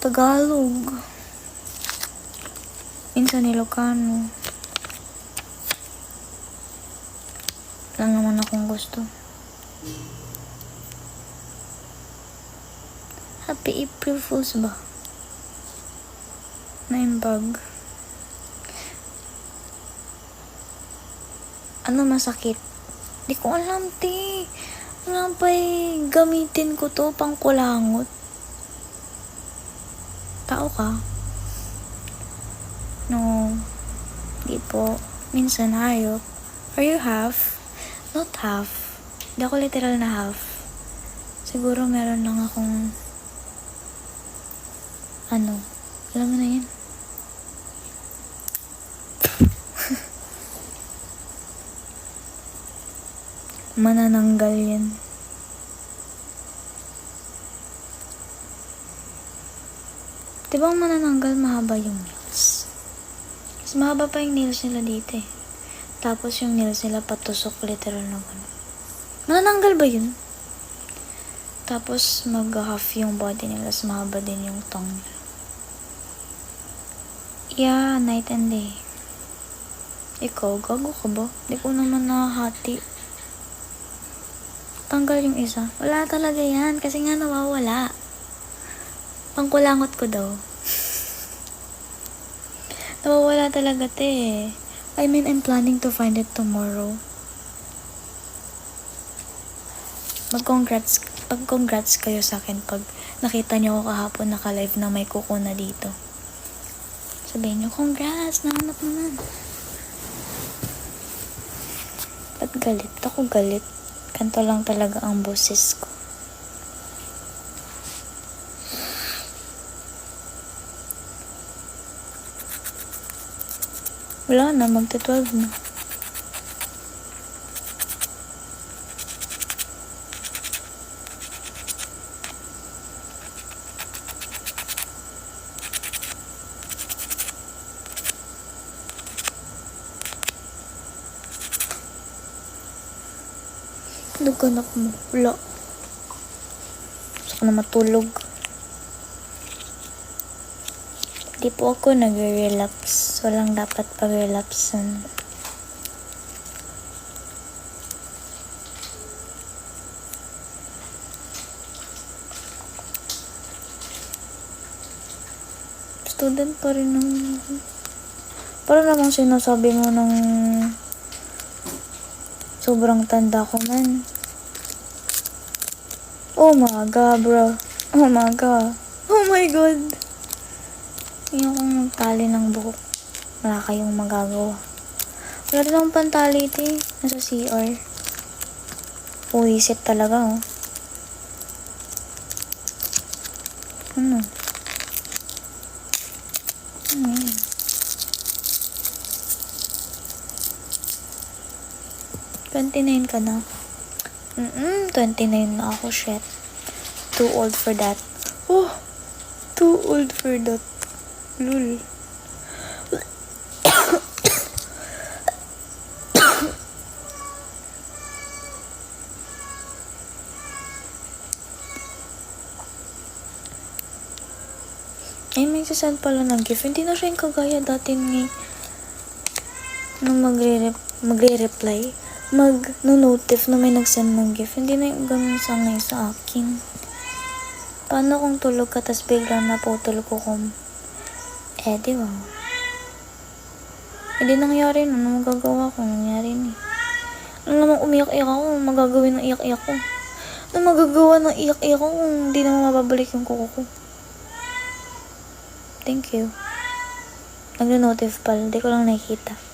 Tagalog. Minsan Ilocano. Lang naman akong gusto. Happy April Fools ba? Naimbag. Ano masakit? Di ko alam, te. Wala pa'y gamitin ko to pang kulangot. Tao ka? No. Di po. Minsan hayop. Are you half? Not half. Di ako literal na half. Siguro meron lang akong alam mo na yun. Manananggal yan. Diba ang manananggal mahaba yung nails? Mas mahaba pa yung nails nila dito eh. Tapos yung nails nila patusok literal na gano'n. Manananggal ba yun? Tapos mag-half yung body nila, mas mahaba din yung tongue nila. Yeah, night and day. Ikaw, gago ka ba? Di ko naman nahati. Tanggal yung isa. Wala talaga yan, kasi nga nawawala. Pangkulangot ko daw. Nawawala talaga, te. I mean, I'm planning to find it tomorrow. Mag-congrats kayo sa akin pag nakita niyo ako kahapon naka-live na may kuko na dito. Sabihin niyo, congrats, nahanap naman. Ba't galit? Ako galit. Kanto lang talaga ang boses ko. Wala na, magta-12 na. Duganak mo. Wala. Gusto ko na matulog. Di po ako nag-relapse. Walang dapat pag-relapsean. Student pa rin ng... Parang namang sinasabi mo ng... Sobrang tanda ko man. Oh my god, bro. Oh my god. Oh my god. Yung kong magtali ng buhok. Wala kayong magagawa. Wala rin akong pantali ito eh. Nasa CR. Puwisit talaga oh. Ano? Ano yun? $29 ka na. 29 na ako, shit. Too old for that. Oh, too old for that. Lul. Ay, may sasend pala ng gift. Hindi na siya yung kagaya dati ni nung magre-reply. Mag-notif na may nag-send ng gift. Hindi na yung ganun sa ngayon sa akin. Paano kung tulog ka tas biglang naputol ko kung di ba? Hindi nangyari na. Ano magagawa ko? Nangyari ni. Ano namang umiyak-iyak ako? Ano magagawin ng iyak-iyak ko? Ano magagawa ng iyak-iyak ko kung hindi naman mababalik yung kuko ko? Thank you. Nag-notif pala. Hindi ko lang nakikita.